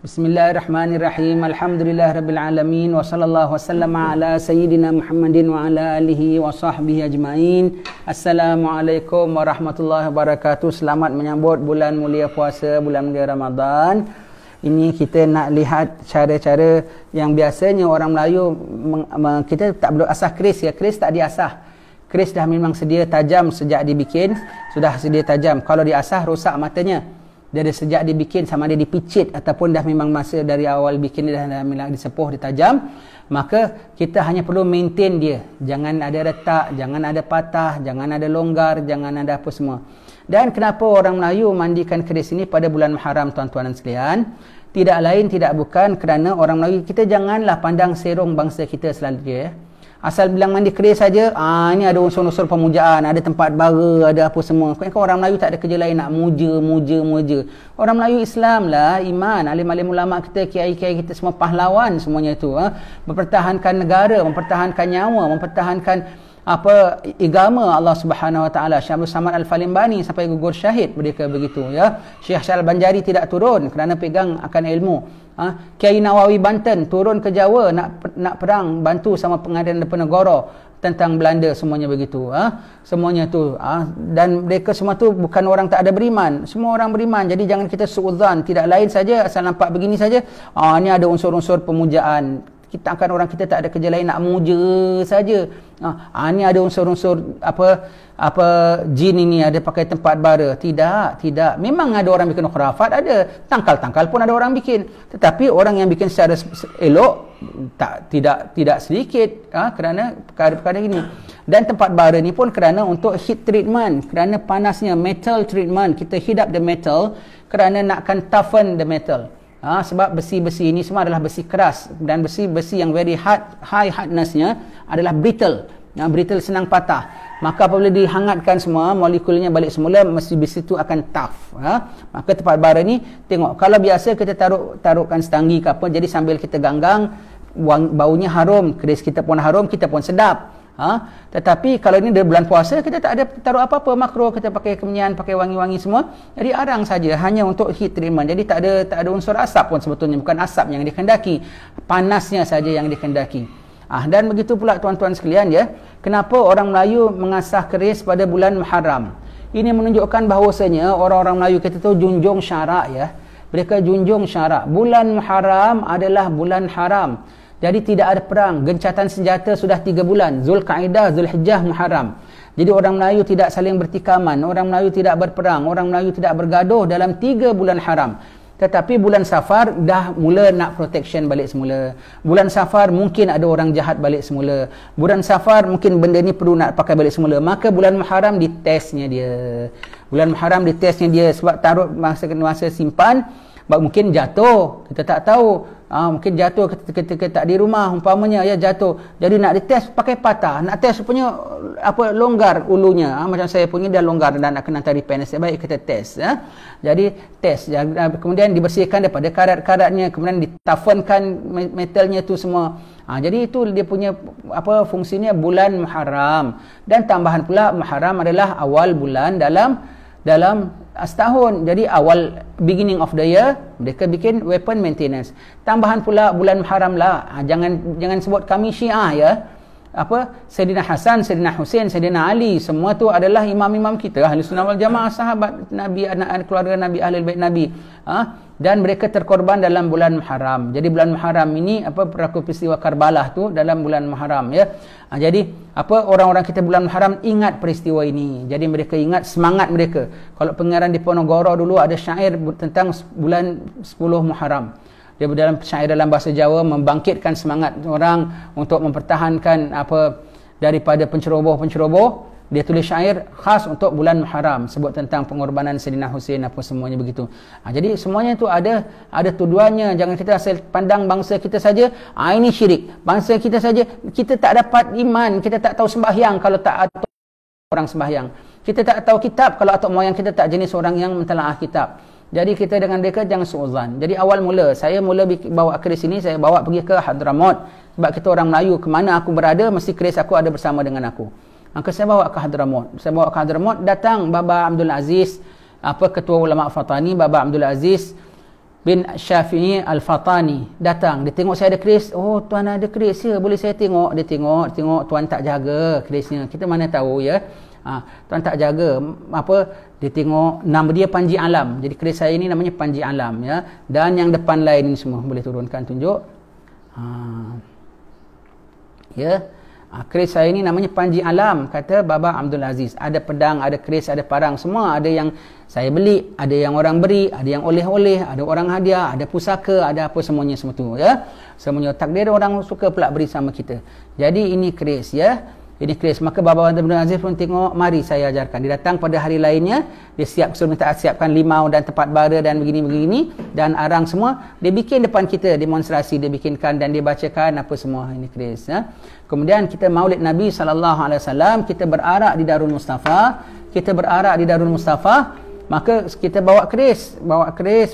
Bismillahirrahmanirrahim. Alhamdulillahirabbil alamin wa sallallahu wasallam ala sayyidina Muhammadin wa ala alihi wa sahbihi ajmain. Assalamualaikum warahmatullahi wabarakatuh. Selamat menyambut bulan mulia puasa, bulan mulia Ramadan. Ini kita nak lihat cara-cara yang biasanya orang Melayu kita tak perlu asah keris ya. Keris tak diasah. Keris dah memang sedia tajam sejak dibikin, sudah sedia tajam. Kalau diasah rosak matanya. Dari sejak dibikin sama dia dipicit ataupun dah memang masa dari awal bikin dia dah memang disepuh, ditajam, maka kita hanya perlu maintain dia. Jangan ada retak, jangan ada patah, jangan ada longgar, jangan ada apa semua. Dan kenapa orang Melayu mandikan keris ini pada bulan Muharram, tuan-tuan dan sekalian? Tidak lain tidak bukan kerana orang Melayu kita janganlah pandang serong bangsa kita selalu dia. Asal bilang mandi keris saja, ini ada unsur-unsur pemujaan, ada tempat bara, ada apa semua. Kan orang Melayu tak ada kerja lain nak muja. Orang Melayu Islam lah, iman, alim-alim ulama kita, kiai-kiai kita semua pahlawan semuanya itu. Mempertahankan negara, mempertahankan nyawa, mempertahankan agama Allah Subhanahu Wa Taala. Syekh Abdul Samad Al-Falimbani sampai gugur syahid mereka begitu ya. Syekh Syal Banjari tidak turun kerana pegang akan ilmu. Kiai Nawawi Banten turun ke Jawa nak perang bantu sama pengadilan Diponegoro tentang Belanda, semuanya begitu. Semuanya tu dan mereka semua tu bukan orang tak ada beriman, semua orang beriman. Jadi jangan kita suudzon, tidak lain saja asal nampak begini saja, ni ada unsur-unsur pemujaan. Kita akan orang kita tak ada kerja lain nak muja saja. Ni ada unsur-unsur apa jin ini ada pakai tempat bara. Tidak. Memang ada orang bikin khurafat, ada tangkal-tangkal pun ada orang bikin. Tetapi orang yang bikin secara elok tidak sedikit kerana perkara-perkara ini. Dan tempat bara ni pun kerana untuk heat treatment, kerana panasnya, metal treatment. Kita heat up the metal kerana nakkan toughen the metal. Sebab besi-besi ini semua adalah besi keras dan besi-besi yang very high hardness-nya adalah brittle. Brittle senang patah. Maka apabila dihangatkan semua, molekulnya balik semula, mesti besi itu akan tough. Maka tempat bara ni, tengok. Kalau biasa kita taruhkan setanggi ke apa, jadi sambil kita ganggang, baunya harum, keris kita pun harum, kita pun sedap. Tetapi kalau ini dari bulan puasa, kita tak ada taruh apa-apa makro, kita pakai kemenyan, pakai wangi-wangi semua. Jadi arang saja, hanya untuk heat treatment. Jadi tak ada unsur asap pun sebetulnya, bukan asap yang dikehendaki, panasnya saja yang dikehendaki. Dan begitu pula tuan-tuan sekalian ya, kenapa orang Melayu mengasah keris pada bulan Muharram? Ini menunjukkan bahawasanya orang-orang Melayu kita tu junjung syarak ya. Mereka junjung syarak. Bulan Muharram adalah bulan haram. Jadi tidak ada perang, gencatan senjata sudah 3 bulan, Zulkaidah, Zulhijjah, Muharram. Jadi orang Melayu tidak saling bertikaman, orang Melayu tidak berperang, orang Melayu tidak bergaduh dalam 3 bulan haram. Tetapi bulan Safar dah mula nak protection balik semula. Bulan Safar mungkin ada orang jahat balik semula. Bulan Safar mungkin benda ni perlu nak pakai balik semula. Maka bulan Muharram ditestnya dia. Bulan Muharram ditestnya dia sebab taruh masa simpan, mungkin jatuh, kita tak tahu. Mungkin jatuh ketika tak di rumah umpamanya ya, jatuh. Jadi nak dites pakai patah, nak test punya longgar ulunya. Macam saya punya dah longgar dan nak kena repair. Baik kita test Jadi test kemudian dibersihkan daripada karat-karatnya, kemudian ditafenkan metalnya tu semua. Jadi itu dia punya fungsinya bulan Muharram. Dan tambahan pula Muharram adalah awal bulan dalam setahun. Jadi awal beginning of the year mereka bikin weapon maintenance. Tambahan pula bulan Muharram lah. Jangan sebut kami Syiah ya. Sayyidina Hasan, Sayyidina Husain, Sayyidina Ali, semua tu adalah imam-imam kita, Ahli Sunnah wal Jamaah, sahabat Nabi, anak keluarga Nabi, Ahlul Bait Nabi. Dan mereka terkorban dalam bulan Muharram. Jadi bulan Muharram ini berlaku peristiwa Karbalah tu dalam bulan Muharram ya. Jadi orang-orang kita bulan Muharram ingat peristiwa ini. Jadi mereka ingat semangat mereka. Kalau pengarang Diponegoro dulu ada syair tentang bulan 10 Muharram. Dia dalam syair dalam bahasa Jawa membangkitkan semangat orang untuk mempertahankan daripada penceroboh. Dia tulis syair khas untuk bulan Muharram, sebut tentang pengorbanan Sayyidina Husain apa semuanya begitu. Jadi semuanya itu ada tujuannya. Jangan kita asal pandang bangsa kita saja, ini syirik. Bangsa kita saja, kita tak dapat iman, kita tak tahu sembahyang kalau tak atuk orang sembahyang. Kita tak tahu kitab kalau atuk moyang kita tak jenis orang yang mentelaah kitab. Jadi kita dengan mereka jangan suuzan. Jadi awal mula, saya bawa keris ini, saya bawa pergi ke Hadramaut. Sebab kita orang Melayu, ke mana aku berada, mesti keris aku ada bersama dengan aku. Maka saya bawa ke Hadramaut. Datang Baba Abdul Aziz, ketua ulama Fatani, Baba Abdul Aziz, bin Syafi'i Al-Fatani datang, dia tengok saya ada keris. Oh, tuan ada keris ya, boleh saya tengok? Dia tengok, tuan tak jaga kerisnya. Kita mana tahu ya. Tuan tak jaga apa, dia tengok nama dia Panji Alam. Jadi keris saya ni namanya Panji Alam ya. Dan yang depan lain ni semua boleh turunkan, tunjuk. Ya. Keris saya ni namanya Panji Alam, kata Baba Abdul Aziz. Ada pedang, ada keris, ada parang, semua ada yang saya beli, ada yang orang beri, ada yang oleh-oleh, ada orang hadiah, ada pusaka, ada apa semuanya semua tu ya. Semuanya takdir orang suka pula beri sama kita. Jadi ini keris ya. Ini keris. Maka Baba Abdul Aziz pun tengok, mari saya ajarkan. Dia datang pada hari lainnya, dia suruh minta siapkan limau dan tempat bara dan begini-begini dan arang semua. Dia bikin depan kita, demonstrasi dia bikinkan dan dia bacakan apa semua ini keris ya. Kemudian kita Maulid Nabi SAW, kita berarak di Darul Mustafa. Maka kita bawa keris,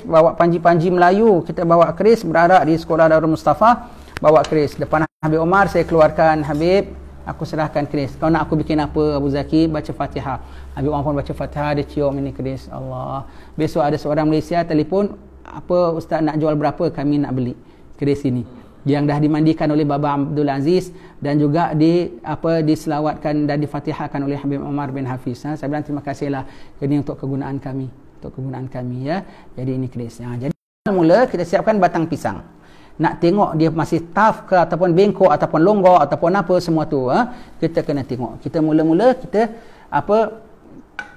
bawa panji-panji Melayu, kita bawa keris, berarak di sekolah Darul Mustafa, bawa keris. Depan Habib Omar saya keluarkan, Habib, aku serahkan keris. Kau nak aku bikin apa Abu Zaki? Baca Fatihah. Habib Omar pun baca Fatihah, dia cium ini keris. Allah. Besok ada seorang Malaysia telefon, apa ustaz nak jual berapa? Kami nak beli keris ini. Yang dah dimandikan oleh Baba Abdul Aziz dan juga diselawatkan dan difatihahkan oleh Habib Omar bin Hafiz. Saya bilang terima kasihlah, ini untuk kegunaan kami, ya. Jadi ini keris. Jadi mula kita siapkan batang pisang. Nak tengok dia masih tough ke ataupun bengkok ataupun longgok ataupun apa semua tu, kita kena tengok. Kita mula-mula kita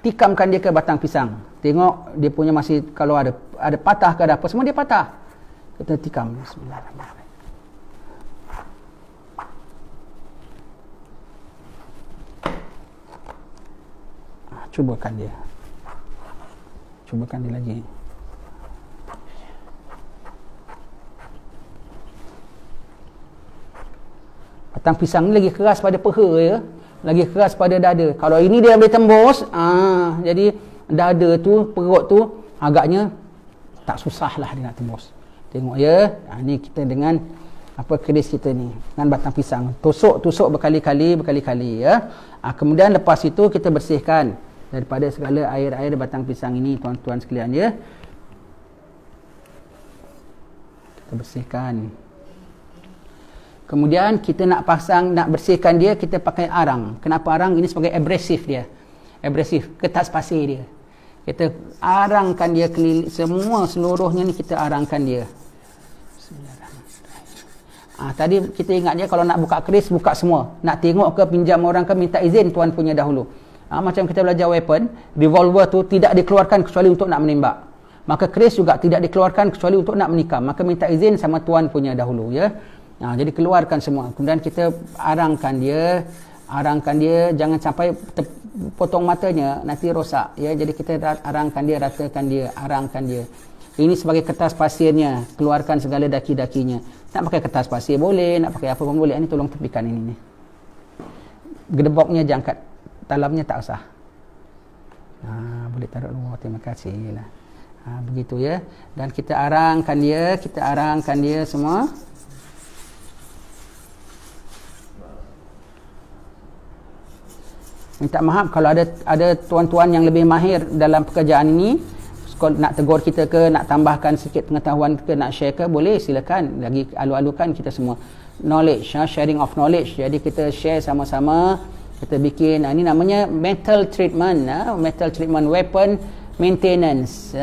tikamkan dia ke batang pisang. Tengok dia punya masih, kalau ada patah ke ada apa semua dia patah. Kita tikam. Bismillahirrahmanirrahim. Cubakan dia lagi. Batang pisang ni lagi keras pada peha ya, lagi keras pada dada. Kalau ini dia boleh tembus, jadi dada tu, perut tu agaknya tak susah lah dia nak tembus. Tengok ya, ni kita dengan keris kita ni dengan batang pisang, tusuk berkali-kali ya. Kemudian lepas itu kita bersihkan daripada segala air-air batang pisang ini, tuan-tuan sekalian ya. Kita bersihkan. Kemudian kita nak bersihkan dia, kita pakai arang. Kenapa arang? Ini sebagai abrasif dia. Abrasif, kertas pasir dia. Kita arangkan dia seluruhnya ni kita arangkan dia. Tadi kita ingat dia kalau nak buka keris, buka semua. Nak tengok ke, pinjam orang ke, minta izin tuan punya dahulu. Macam kita belajar weapon, revolver tu tidak dikeluarkan kecuali untuk nak menembak. Maka keris juga tidak dikeluarkan kecuali untuk nak menikam. Maka minta izin sama tuan punya dahulu ya. Jadi keluarkan semua. Kemudian kita arangkan dia, jangan sampai potong matanya, nanti rosak ya. Jadi kita arangkan dia, ratakan dia, arangkan dia. Ini sebagai kertas pasirnya, keluarkan segala daki-dakinya. Nak pakai kertas pasir boleh, nak pakai apa pun boleh. Ini tolong tepikan ini. Gedeboknya jangkat, dalamnya tak usah. Boleh taruh dulu, terima kasih lah. Begitu ya. Dan kita arangkan dia semua. Minta maaf kalau ada tuan-tuan yang lebih mahir dalam pekerjaan ini, nak tegur kita ke, nak tambahkan sikit pengetahuan ke, nak share ke, boleh, silakan. Lagi alu-alukan kita semua knowledge, sharing of knowledge. Jadi kita share sama-sama, kita bikin, ini namanya metal treatment, weapon maintenance.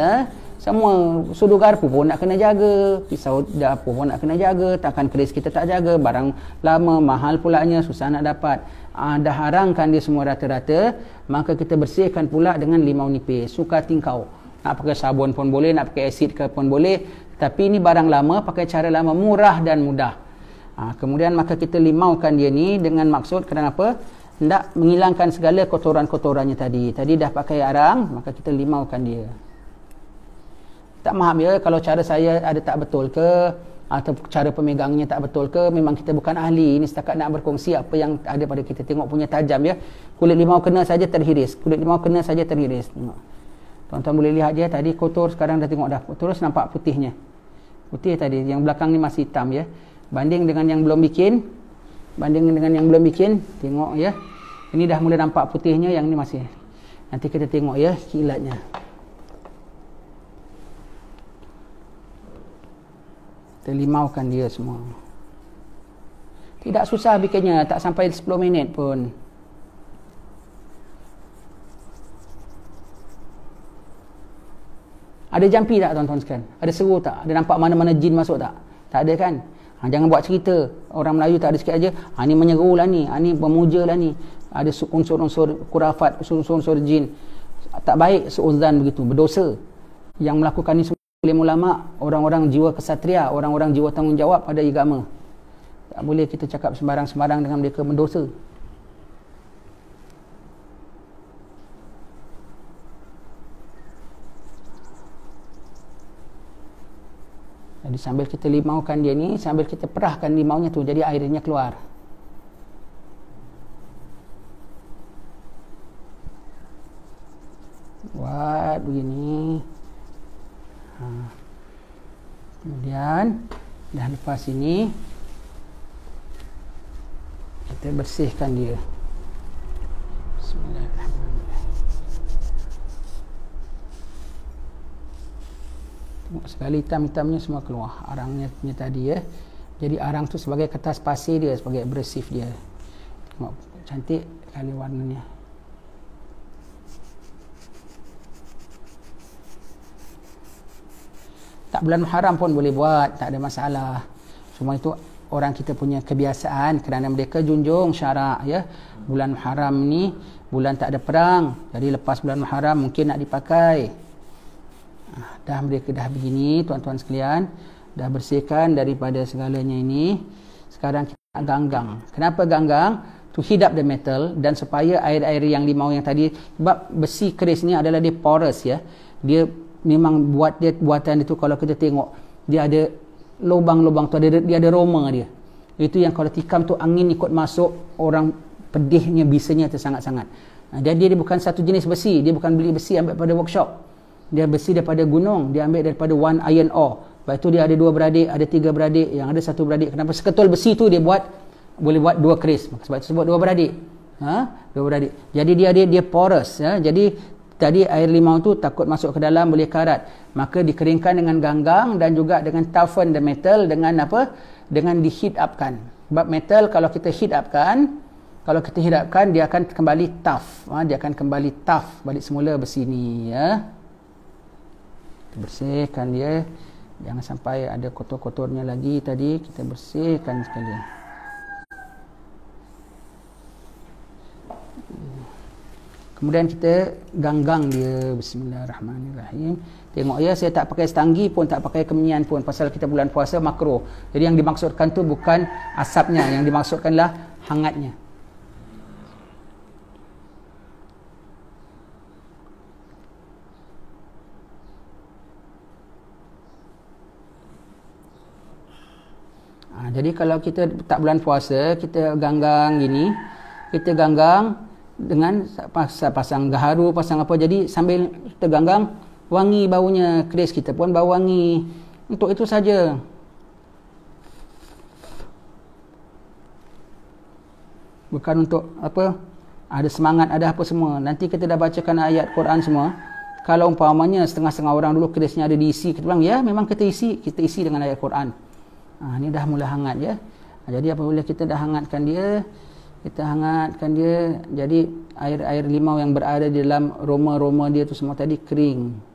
Semua sudu garpu pun nak kena jaga, pisau dapur pun nak kena jaga, takkan keris kita tak jaga, barang lama, mahal pulanya, susah nak dapat. Dah harangkan dia semua rata-rata, maka kita bersihkan pula dengan limau nipis, suka tingkau. Nak pakai sabun pun boleh, nak pakai asid ke pun boleh, tapi ini barang lama, pakai cara lama, murah dan mudah. Kemudian maka kita limaukan dia ni dengan maksud kenapa? Hendak menghilangkan segala kotoran-kotorannya tadi. Tadi dah pakai arang, maka kita limaukan dia. Tak maaf ya kalau cara saya ada tak betul ke, atau cara pemegangnya tak betul ke, memang kita bukan ahli. Ini setakat nak berkongsi apa yang ada pada kita. Tengok punya tajam ya. Kulit limau kena saja terhiris. Tengok. Tuan-tuan boleh lihat dia tadi kotor, sekarang dah tengok dah terus nampak putihnya. Putih tadi, yang belakang ni masih hitam ya. Banding dengan yang belum bikin, tengok ya. Ini dah mula nampak putihnya, yang ni masih. Nanti kita tengok ya kilatnya. Kita limaukan dia semua. Tidak susah bikinnya, tak sampai 10 minit pun. Ada jampi tak tuan-tuan sekalian? Ada seru tak? Ada nampak mana-mana jin masuk tak? Tak ada kan? Jangan buat cerita. Orang Melayu tak ada sikit aja. Ni menyeru lah ni. Ni memuja lah ni. Ada unsur-unsur kurafat, unsur-unsur jin. Tak baik seuzan begitu. Berdosa. Yang melakukan ni semua oleh ulama, orang-orang jiwa kesatria, orang-orang jiwa tanggungjawab pada agama. Tak boleh kita cakap sembarang-sembarang dengan mereka, mendosa. Jadi sambil kita limaukan dia ni, sambil kita perahkan limaunya tu, jadi airnya keluar. Buat begini. Kemudian dah lepas ini, kita bersihkan dia. Bismillahirrahmanirrahim. Tengok sekali hitam-hitamnya semua keluar. Arangnya tadi ya. Jadi arang tu sebagai kertas pasir dia, sebagai abrasif dia. Tengok cantik kali warnanya. Tak bulan Muharram pun boleh buat, tak ada masalah. Semua itu orang kita punya kebiasaan kerana mereka junjung syarak ya. Bulan Muharram ni bulan tak ada perang. Jadi lepas bulan Muharram mungkin nak dipakai. Dah mereka dah begini tuan-tuan sekalian, dah bersihkan daripada segalanya ini. Sekarang kita nak ganggang. Kenapa ganggang? To heat up the metal, dan supaya air-air yang limau yang tadi, sebab besi keris ni adalah dia porous ya. Dia memang buatan itu, kalau kita tengok dia ada lubang-lubang tu, dia ada roma dia. Itu yang kalau tikam tu angin ikut masuk, orang pedihnya bisanya tu sangat-sangat. Jadi dia bukan satu jenis besi, dia bukan beli besi ambil pada workshop. Dia besi daripada gunung, dia ambil daripada one iron ore. Lepas tu dia ada 2 beradik, ada 3 beradik, yang ada 1 beradik. Kenapa seketul besi tu dia boleh buat 2 keris? Sebab itu sebut 2 beradik. 2 beradik. Jadi dia porous ya. Jadi tadi air limau tu takut masuk ke dalam, boleh karat. Maka dikeringkan dengan ganggang dan juga dengan toughen the metal dengan apa? Dengan di heat upkan. Sebab metal kalau kita heat upkan, dia akan kembali tough. Dia akan kembali tough balik semula besi ni ya. Kita bersihkan dia. Jangan sampai ada kotor-kotornya lagi tadi, kita bersihkan sekalian. Kemudian kita ganggang dia. Bismillahirrahmanirrahim. Tengok ya, saya tak pakai setanggi pun, tak pakai kemenyan pun, pasal kita bulan puasa makruh. Jadi yang dimaksudkan tu bukan asapnya, yang dimaksudkanlah hangatnya. Jadi kalau kita tak bulan puasa, kita ganggang gini, kita ganggang dengan pasang gaharu, pasang apa, jadi sambil kita ganggang, wangi baunya, keris kita pun bau wangi. Untuk itu saja. Bukan untuk apa, ada semangat, ada apa semua. Nanti kita dah bacakan ayat Quran semua. Kalau umpamanya setengah-setengah orang dulu kerisnya ada diisi, kita bilang ya memang kita isi dengan ayat Quran. Ini dah mula hangat ya. Jadi apabila kita dah hangatkan dia, jadi air limau yang berada di dalam roma-roma dia tu semua tadi kering.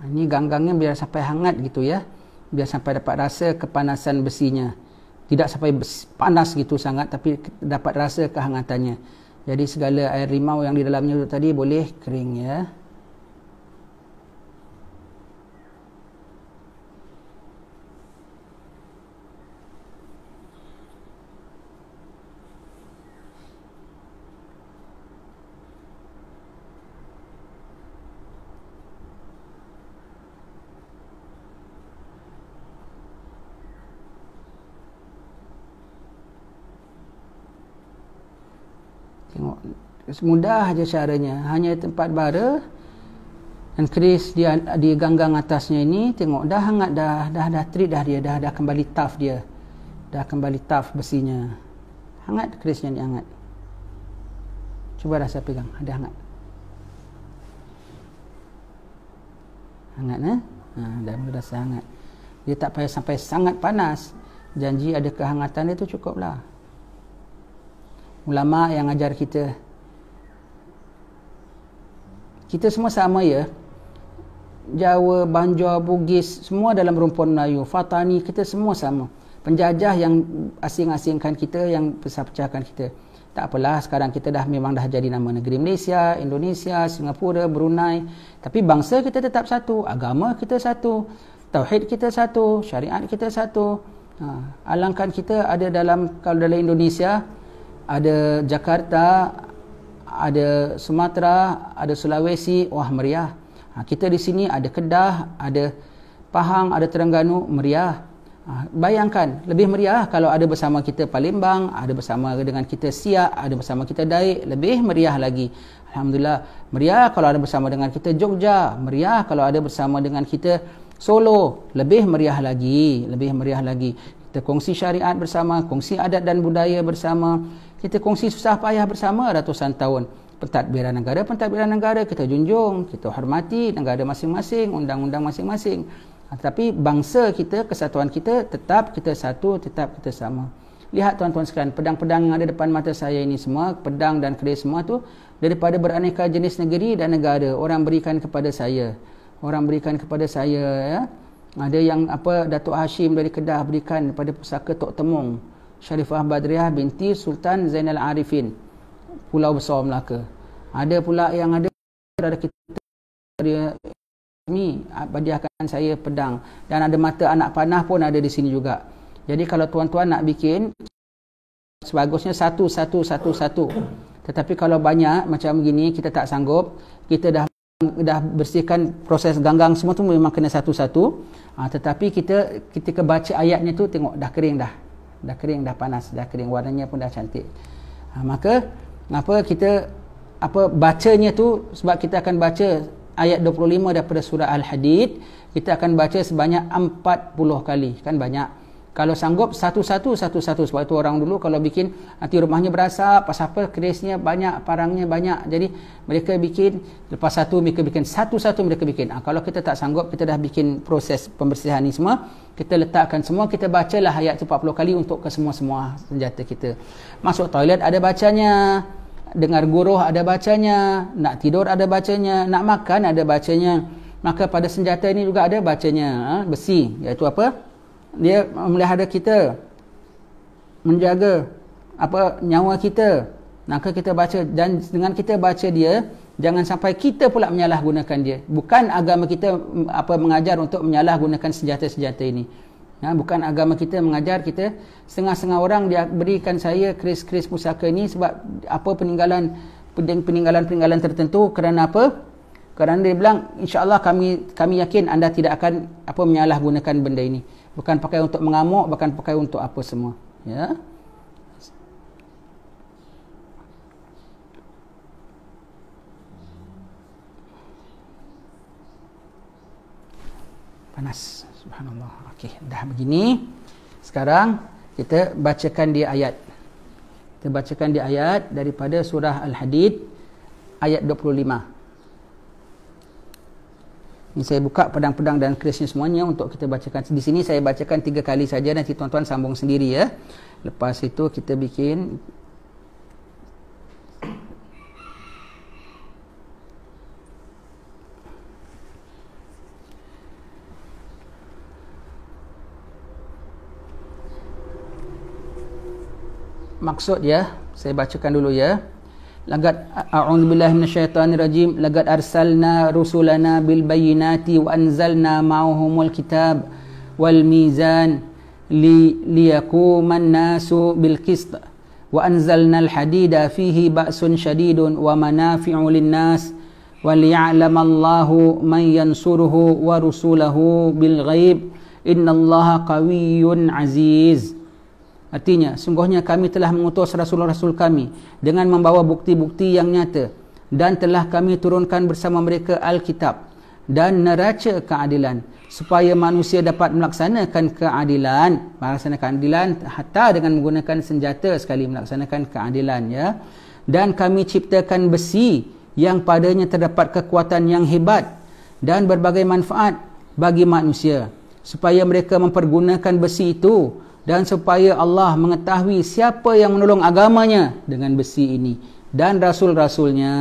Ini ganggangnya biar sampai hangat gitu ya. Biar sampai dapat rasa kepanasan besinya. Tidak sampai panas gitu sangat, tapi dapat rasa kehangatannya. Jadi segala air limau yang di dalamnya itu tadi boleh kering ya. Mudah aja caranya. Hanya tempat bara dan keris dia di ganggang atasnya ini, tengok dah hangat, dah treat dah dia, dah kembali tough dia. Dah kembali tough besinya. Hangat kerisnya ni, hangat. Cuba dah saya pegang, ada hangat. Hangat dah mula rasa hangat. Dia tak payah sampai sangat panas. Janji ada kehangatan dia tu cukuplah. Ulama yang ajar kita semua sama ya. Jawa, Banjar, Bugis, semua dalam rumpun Melayu. Fatani, kita semua sama. Penjajah yang asing-asingkan kita, yang pecah-pecahkan kita. Tak apalah, sekarang kita memang dah jadi nama negeri Malaysia, Indonesia, Singapura, Brunei. Tapi bangsa kita tetap satu, agama kita satu, tauhid kita satu, syariat kita satu. Alangkan kita ada kalau dalam Indonesia, ada Jakarta, ada Sumatera, ada Sulawesi, wah meriah. Kita di sini ada Kedah, ada Pahang, ada Terengganu, meriah. Bayangkan, lebih meriah kalau ada bersama kita Palembang, ada bersama dengan kita Siak, ada bersama kita Daik, lebih meriah lagi. Alhamdulillah, meriah kalau ada bersama dengan kita Jogja, meriah kalau ada bersama dengan kita Solo, lebih meriah lagi, lebih meriah lagi. Kita kongsi syariat bersama, kongsi adat dan budaya bersama, kita kongsi susah payah bersama ratusan tahun. Pentadbiran negara kita junjung, kita hormati negara masing-masing, undang-undang masing-masing. Tapi bangsa kita, kesatuan kita, tetap kita satu, tetap kita sama. Lihat tuan-tuan sekalian, pedang-pedang yang ada depan mata saya ini semua, pedang dan keris semua tu daripada beraneka jenis negeri dan negara. Orang berikan kepada saya. Ya. Ada yang Datuk Hashim dari Kedah berikan kepada pusaka Tok Temung, Syarifah Badriah binti Sultan Zainal Arifin, Pulau Besar Melaka. Ada pula yang ada kita ni hadiahkan saya pedang, dan ada mata anak panah pun ada di sini juga. Jadi kalau tuan-tuan nak bikin, sebagusnya satu. Tetapi kalau banyak macam begini kita tak sanggup, kita dah bersihkan proses ganggang semua tu memang kena satu-satu. Tetapi kita ketika baca ayatnya tu tengok dah kering dah panas, dah kering, warnanya pun dah cantik. Maka kita bacanya tu, sebab kita akan baca ayat 25 daripada surah Al-Hadid, kita akan baca sebanyak 40 kali, kan banyak. Kalau sanggup satu-satu, sebab itu orang dulu kalau bikin nanti rumahnya berasap, pasal kerisnya banyak, parangnya banyak, jadi mereka bikin lepas satu, mereka bikin satu-satu mereka bikin. Kalau kita tak sanggup, kita dah bikin proses pembersihan ni semua, kita letakkan semua, kita bacalah ayat tu 40 kali untuk ke semua senjata kita. Masuk toilet ada bacanya, dengar guruh ada bacanya, nak tidur ada bacanya, nak makan ada bacanya. Maka pada senjata ini juga ada bacanya, besi, iaitu dia memelihara kita, menjaga nyawa kita. Maka kita baca, dan dengan kita baca dia, jangan sampai kita pula menyalahgunakan dia. Bukan agama kita mengajar untuk menyalahgunakan senjata-senjata ini. Bukan agama kita mengajar kita. Setengah-setengah orang dia berikan saya keris-keris pusaka ini sebab peninggalan tertentu. Kerana apa? Kerana dia bilang, insya-Allah kami yakin anda tidak akan menyalahgunakan benda ini. Bukan pakai untuk mengamuk, bukan pakai untuk apa semua. Ya. Panas. Subhanallah. Okey, dah begini. Sekarang kita bacakan dia ayat. Kita bacakan dia ayat daripada surah Al-Hadid ayat 25. Ini saya buka pedang-pedang dan kerisnya semuanya untuk kita bacakan. Di sini saya bacakan 3 kali saja, nanti tuan-tuan sambung sendiri ya. Lepas itu kita bikin maksud ya. Saya bacakan dulu ya. Laqad a'udzubillahi minasyaitonirrajim. Laqad arsalna rusulana bil bayyinati wa anzalna ma'ahumul kitab wal mizan liyaquman nasu bil qist wa anzalna al hadida fihi ba'sun syadidun wa manafi'u lin nas wa liya'lamallahu man yansuruhu wa rusulahu bil ghaib innallaha qawiyyun aziz. Artinya, sungguhnya kami telah mengutus rasul-rasul kami dengan membawa bukti-bukti yang nyata, dan telah kami turunkan bersama mereka Alkitab dan neraca keadilan, supaya manusia dapat melaksanakan keadilan, hatta dengan menggunakan senjata sekali melaksanakan keadilan, ya. Dan kami ciptakan besi yang padanya terdapat kekuatan yang hebat dan berbagai manfaat bagi manusia, supaya mereka mempergunakan besi itu, dan supaya Allah mengetahui siapa yang menolong agamanya dengan besi ini dan rasul-rasulnya.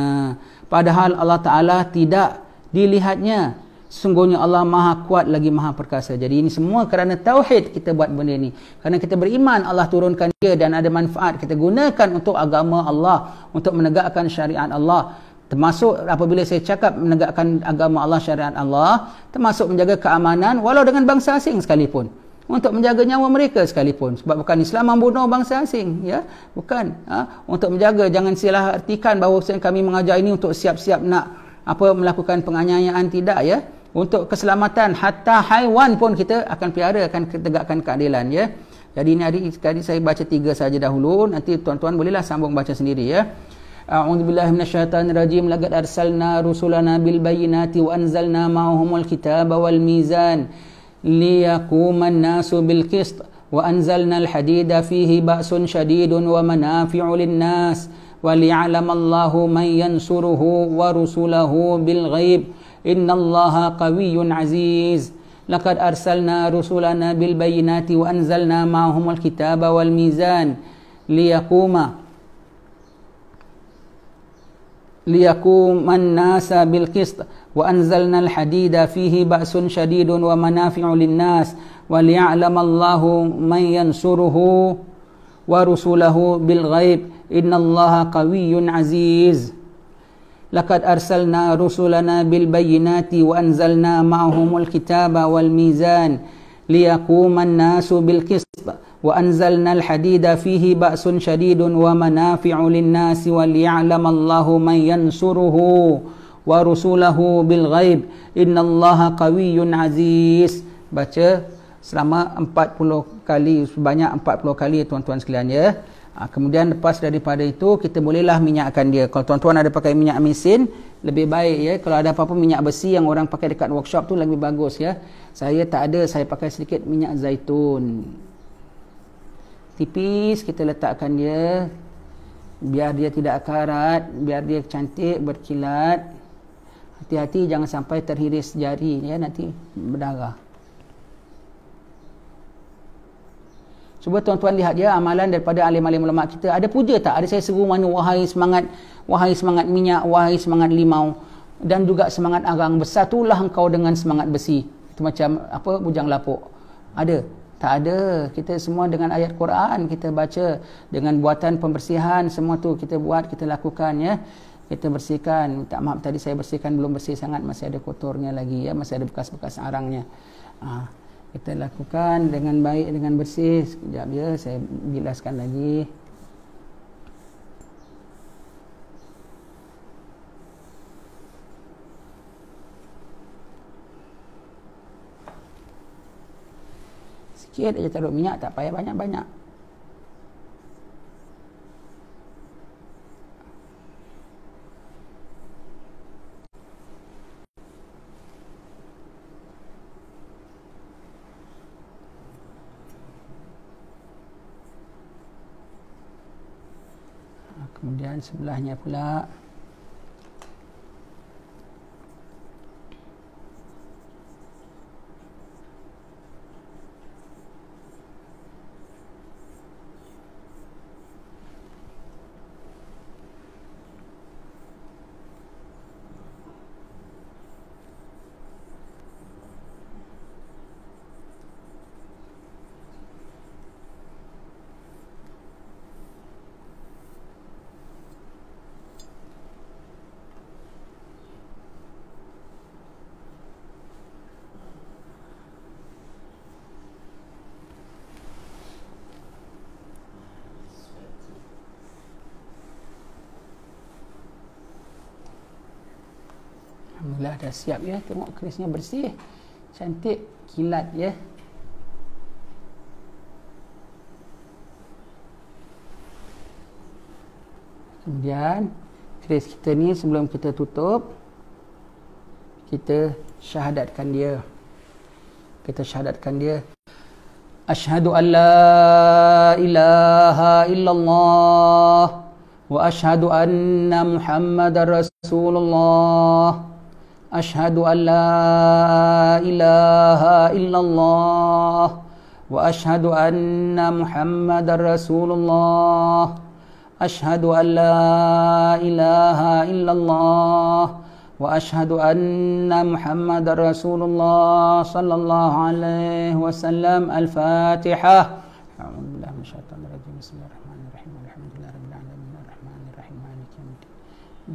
Padahal Allah Ta'ala tidak dilihatnya. Sesungguhnya Allah Maha Kuat lagi Maha Perkasa. Jadi ini semua kerana tauhid kita buat benda ini. Kerana kita beriman Allah turunkan dia dan ada manfaat. Kita gunakan untuk agama Allah, untuk menegakkan syariat Allah. Termasuk apabila saya cakap menegakkan agama Allah, syariat Allah, termasuk menjaga keamanan walau dengan bangsa asing sekalipun, untuk menjaga nyawa mereka sekalipun. Sebab bukan Islam membunuh bangsa asing, ya, bukan. Untuk menjaga, jangan salah artikan bahawa kami mengajar ini untuk siap-siap nak melakukan penganiayaan, tidak, ya. Untuk keselamatan hatta haiwan pun kita akan pelihara, akan tegakkan keadilan, ya. Jadi ini tadi saya baca 3 saja dahulu, nanti tuan-tuan bolehlah sambung baca sendiri, ya. A'udzubillahi minasyaitanirrajim. Laqad arsalna rusulana bil bayyinati wa anzalna ma'ahumul kitaba wal mizan liyaquman nasu bil qist wa anzalna al hadida fihi ba'sun syadidun wa manafi'u lin nas wa liya'lamallahu man yansuruhu wa rusulahu bil ghaib innallaha qawiyyun aziz. Laqad arsalna rusulana bil bayyinati wa anzalna ma'ahumul kitaba wal mizan liyaquman nasa bil qist wa anzalna al hadida fihi ba'sun syadidun wa manafi'u lin nas wa liya'lamallahu man yansuruhu wa rusulahu bil ghaib innallaha qawiyyun aziz. Laqad arsalna rusulana bil bayyinati wa anzalna ma'ahumul kitaba wal mizan liyaquman nasu bil qist wa anzalna al hadida fihi ba'sun syadidun wa manafi'u lin nasi wa liya'lamallahu man yansuruhu wa rusulahu bil ghaib innallaha qawiyyun aziz. Baca selama 40 kali, sebanyak 40 kali, tuan-tuan sekalian, ya. Kemudian lepas daripada itu kita bolehlah minyakkan dia. Kalau tuan-tuan ada pakai minyak mesin, lebih baik, ya. Kalau ada apa-apa minyak besi yang orang pakai dekat workshop tu lebih bagus, ya. Saya tak ada, saya pakai sedikit minyak zaitun. Tipis kita letakkan dia, biar dia tidak karat, biar dia cantik berkilat. Hati-hati jangan sampai terhiris jari, ya, nanti berdarah. Cuba tuan-tuan lihat, ya, amalan daripada alim-alim ulama kita. Ada puja tak? Ada saya seru mana wahai semangat minyak, wahai semangat limau, dan juga semangat arang, bersatulah engkau dengan semangat besi. Itu macam bujang lapuk. Ada? Tak ada. Kita semua dengan ayat Quran kita baca, dengan buatan pembersihan semua tu kita buat, kita lakukan, ya. Kita bersihkan. Minta maaf tadi saya bersihkan belum bersih sangat, masih ada kotornya lagi, ya, masih ada bekas-bekas arangnya. Kita lakukan dengan baik, dengan bersih. Sekejap, ya, saya jelaskan lagi. Sikit aja taruh minyak, tak payah banyak-banyak. Kemudian sebelahnya pula alhamdulillah dah siap, ya. Tengok kerisnya bersih, cantik, kilat, ya. Kemudian keris kita ni sebelum kita tutup, kita syahadatkan dia. Kita syahadatkan dia. Asyhadu an la ilaha illallah wa asyhadu anna Muhammadar Rasulullah. Asyhadu an la ilaha illallah wa asyhadu anna Muhammadar Rasulullah. Asyhadu an la ilaha illallah wa asyhadu anna Muhammadar Rasulullah sallallahu alaihi wasallam. Al-Fatihah. A'udzubillahi minasyaitonir rajim. Bismillahirrahmanirrahim. Alhamdulillahirabbil alamin arrahmanir rahim maliki yaumiddin.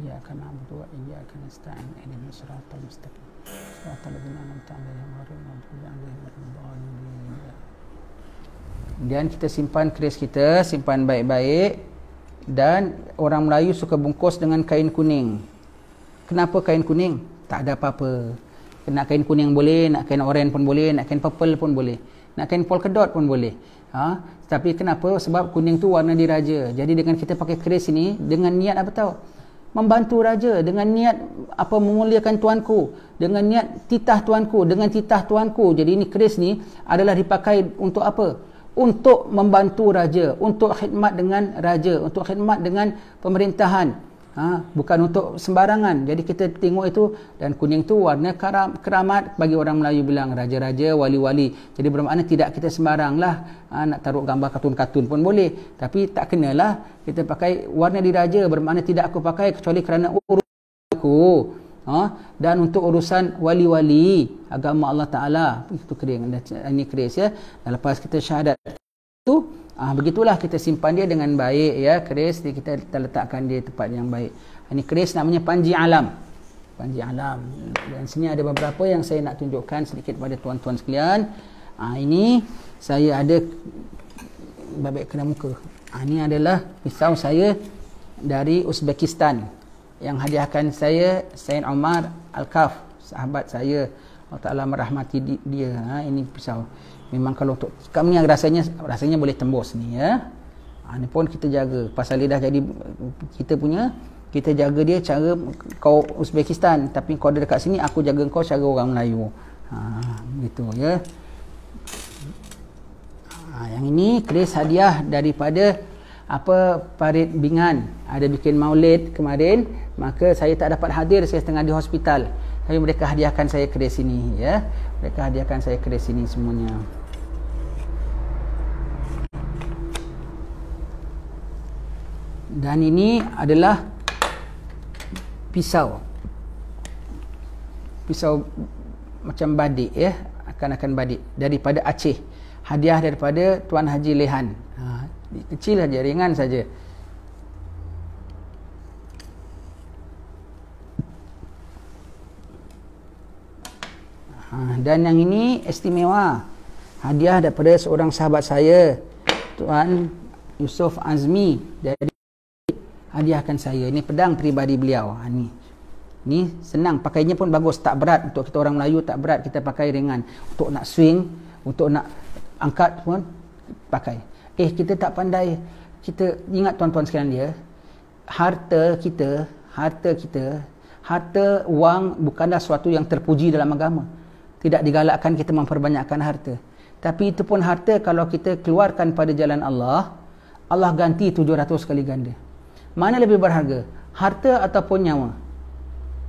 Iyyaka na'budu wa iyyaka nasta'in. Ihdinas siratal mustaqim. Siratal ladzina an'amta 'alaihim ghairil maghdubi 'alaihim waladdallin. Kemudian kita simpan keris kita, simpan baik-baik. Dan orang Melayu suka bungkus dengan kain kuning. Kenapa kain kuning? Tak ada apa-apa. Nak kain kuning boleh, nak kain oranye pun boleh, nak kain purple pun boleh, nak kain polka dot pun boleh. Tapi kenapa? Sebab kuning tu warna diraja. Jadi dengan kita pakai keris ini, dengan niat apa tahu? Membantu raja, dengan niat apa, memuliakan tuanku, dengan niat titah tuanku, dengan titah tuanku. Jadi ini keris ni adalah dipakai untuk apa? Untuk membantu raja, untuk khidmat dengan raja, untuk khidmat dengan pemerintahan. Bukan untuk sembarangan. Jadi kita tengok itu, dan kuning tu warna keramat. Bagi orang Melayu bilang raja-raja, wali-wali. Jadi bermakna tidak kita sembarang lah. Nak taruh gambar kartun-kartun pun boleh, tapi tak kenalah kita pakai warna diraja. Bermakna tidak aku pakai kecuali kerana urusan aku, dan untuk urusan wali-wali agama Allah Ta'ala. Itu kering, ini keris ya. Dan lepas kita syahadat itu, begitulah kita simpan dia dengan baik ya. Keris kita letakkan dia tempat yang baik. Ini keris namanya Panji Alam. Panji Alam. Dan sini ada beberapa yang saya nak tunjukkan sedikit pada tuan-tuan sekalian. Ini saya ada babak kena muka. Ini adalah pisau saya dari Uzbekistan yang hadiahkan saya Sayyid Omar Al-Kaf, sahabat saya. Allah Ta'ala merahmati dia. Ini pisau. Memang kalau untuk kami yang rasanya boleh tembus ni ya. Ni pun kita jaga. Pasal dia dah jadi kita punya, kita jaga dia cara kau Uzbekistan, tapi kau ada dekat sini, aku jaga kau cara orang Melayu. Gitu ya. Yang ini keris hadiah daripada Parit Bingan. Ada bikin maulid kemarin, maka saya tak dapat hadir, saya tengah di hospital. Tapi mereka hadiahkan saya keris ini ya. Mereka hadiahkan saya keris ini semuanya. Dan ini adalah pisau macam badik ya, akan badik daripada Aceh. Hadiah daripada Tuan Haji Lehan. Kecil saja, ringan saja. Dan yang ini istimewa. Hadiah daripada seorang sahabat saya, Tuan Yusuf Azmi, dari hadiahkan saya. Ini pedang peribadi beliau. Ni senang, pakainya pun bagus, tak berat. Untuk kita orang Melayu tak berat, kita pakai ringan. Untuk nak swing, untuk nak angkat pun pakai. Kita tak pandai. Kita ingat tuan-tuan sekalian dia, harta wang bukanlah sesuatu yang terpuji dalam agama. Tidak digalakkan kita memperbanyakkan harta. Tapi itu pun harta kalau kita keluarkan pada jalan Allah, Allah ganti 700 kali ganda. Mana lebih berharga? Harta ataupun nyawa?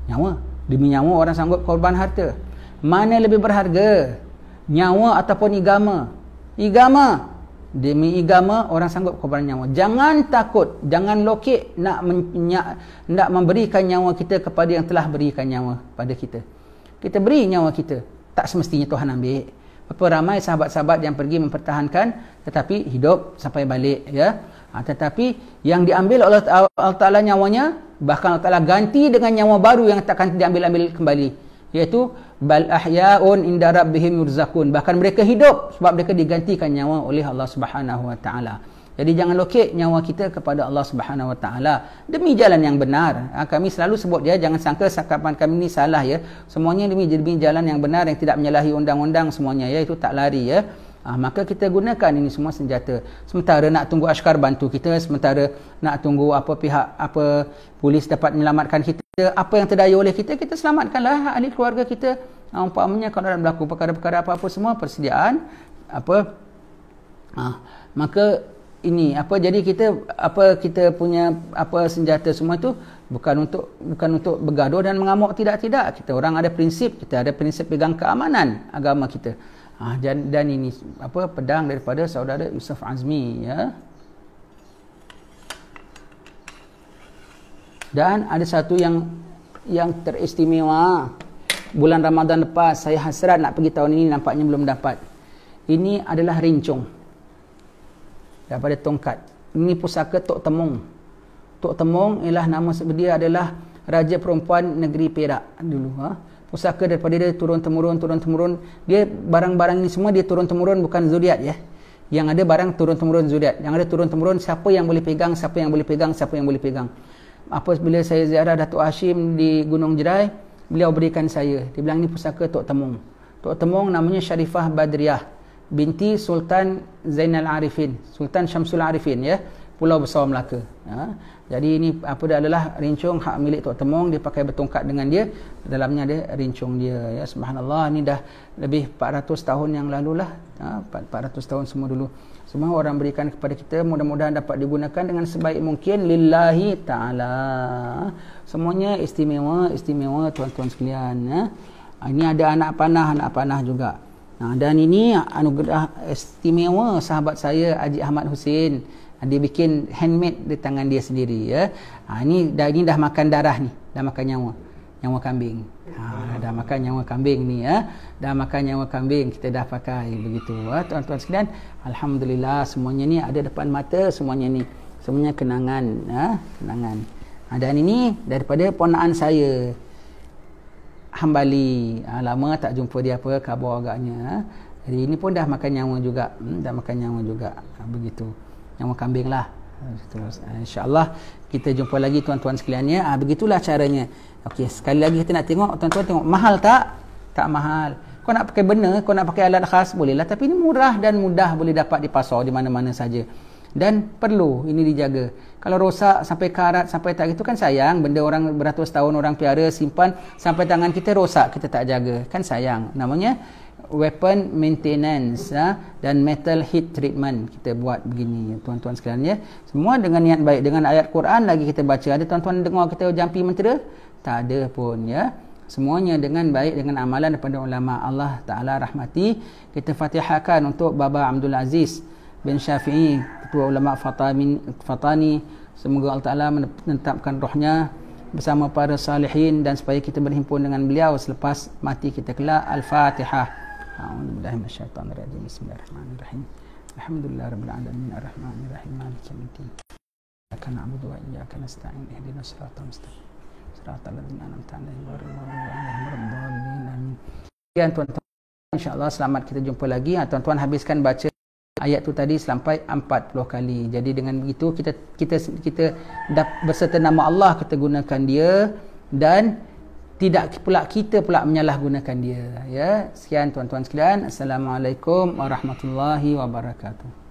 Nyawa. Demi nyawa orang sanggup korban harta. Mana lebih berharga? Nyawa ataupun igama? Igama. Demi igama orang sanggup korban nyawa. Jangan takut, jangan lokek nak memberikan nyawa kita kepada yang telah berikan nyawa pada kita. Kita beri nyawa kita, tak semestinya Tuhan ambil. Berapa ramai sahabat-sahabat yang pergi mempertahankan tetapi hidup sampai balik ya. Tetapi yang diambil oleh Allah Ta'ala nyawanya, bahkan Allah Ta'ala ganti dengan nyawa baru yang takkan diambil-ambil kembali, iaitu bal ahya'un inda rabbihim yurzaqun. Bahkan mereka hidup sebab mereka digantikan nyawa oleh Allah Subhanahu wa taala. Jadi jangan lokek nyawa kita kepada Allah Subhanahu wa taala demi jalan yang benar. Kami selalu sebut dia, jangan sangka sakapan kami ni salah ya. Semuanya demi jalan yang benar yang tidak menyalahi undang-undang semuanya ya, itu tak lari ya. Maka kita gunakan ini semua senjata. Sementara nak tunggu askar bantu kita, sementara nak tunggu pihak polis dapat menyelamatkan kita, apa yang terdaya oleh kita, kita selamatkanlah ahli keluarga kita. Umpamanya kalau ada berlaku perkara-perkara apa-apa semua, persediaan maka ini jadi kita punya senjata semua tu bukan untuk bergaduh dan mengamuk, tidak. Kita orang ada prinsip, kita ada prinsip pegang keamanan agama kita. Dan ini pedang daripada saudara Yusuf Azmi, ya. Dan ada satu yang teristimewa. Bulan Ramadan lepas saya hasrat nak pergi, tahun ini nampaknya belum dapat. Ini adalah rincung daripada tongkat. Ini pusaka Tok Temung. Tok Temung ialah nama dia adalah raja perempuan negeri Perak dulu. Pusaka daripada dia turun-temurun. Dia barang-barang ini semua dia turun-temurun, bukan zuriat, ya. Yang ada barang turun-temurun zuriat. Yang ada turun-temurun siapa yang boleh pegang. Bila saya ziarah Datuk Hashim di Gunung Jerai, beliau berikan saya. Dia bilang ni pusaka Tok Temung. Tok Temung namanya Syarifah Badriah binti Sultan Zainal Arifin, Sultan Syamsul Arifin, ya, Pulau Besar Melaka. Jadi ini adalah rincung hak milik Tok Temung. Dia pakai bertongkat dengan dia, dalamnya ada rincung dia, ya. Subhanallah, ini dah lebih 400 tahun yang lalu lah. 400 tahun semua dulu. Semua orang berikan kepada kita, mudah-mudahan dapat digunakan dengan sebaik mungkin lillahi ta'ala. Semuanya istimewa tuan-tuan sekalian, ya. Ini ada anak panah juga. Dan ini anugerah istimewa sahabat saya Haji Ahmad Hussein. Dia bikin handmade di tangan dia sendiri, ya. Ini dah makan darah ni, dah makan nyawa kambing. Dah makan nyawa kambing ni, ya. Dah makan nyawa kambing, kita dah pakai begitu, tuan-tuan sekalian. Alhamdulillah, semuanya ni ada depan mata, semuanya kenangan, kenangan. Dan ini daripada ponaan saya Hambali. Lama tak jumpa dia, khabar agaknya. Jadi ini pun dah makan nyawa juga, begitu. Nyawa kambing lah. InsyaAllah kita jumpa lagi tuan-tuan sekalian, ya. Begitulah caranya. Okey, sekali lagi kita nak tengok, tuan-tuan tengok mahal tak? Tak mahal. Kau nak pakai benda, kau nak pakai alat khas, bolehlah, tapi ini murah dan mudah, boleh dapat di pasar di mana-mana saja. Dan perlu ini dijaga. Kalau rosak sampai karat, sampai tak, itu kan sayang. Benda orang beratus tahun orang piara, simpan, sampai tangan kita rosak, kita tak jaga, kan sayang. Namanya weapon maintenance, dan metal heat treatment. Kita buat begini, tuan-tuan sekalian, ya. Semua dengan niat baik, dengan ayat Quran lagi kita baca. Ada tuan-tuan dengar kita jampi mentera? Tak ada pun, ya. Semuanya dengan baik, dengan amalan daripada ulama. Allah Ta'ala rahmati. Kita fatihahkan untuk Baba Abdul Aziz bin Syafi'i, ketua ulama Fatani. Semoga Allah Ta'ala menetapkan rohnya bersama para salihin, dan supaya kita berhimpun dengan beliau selepas mati kita kelak. Al-Fatihah. A'udzubillahi minasyaitonir rajim. Bismillahirrahmanirrahim. Alhamdulillahirabbil alamin arrahmanirrahim maliki yaumiddin. Iyyaka na'budu wa iyyaka nasta'in. Ihdinas siratal mustaqim. Siratal ladzina an'amta 'alaihim ghairil maghdubi 'alaihim waladdallin. Amin. Tuan-tuan, insya-Allah selamat kita jumpa lagi. Tuan-tuan habiskan baca ayat tu tadi sampai 40 kali. Jadi dengan begitu kita berserta nama Allah kita gunakan dia, dan tidak pula kita menyalahgunakan dia, ya. Sekian tuan-tuan sekalian. Assalamualaikum warahmatullahi wabarakatuh.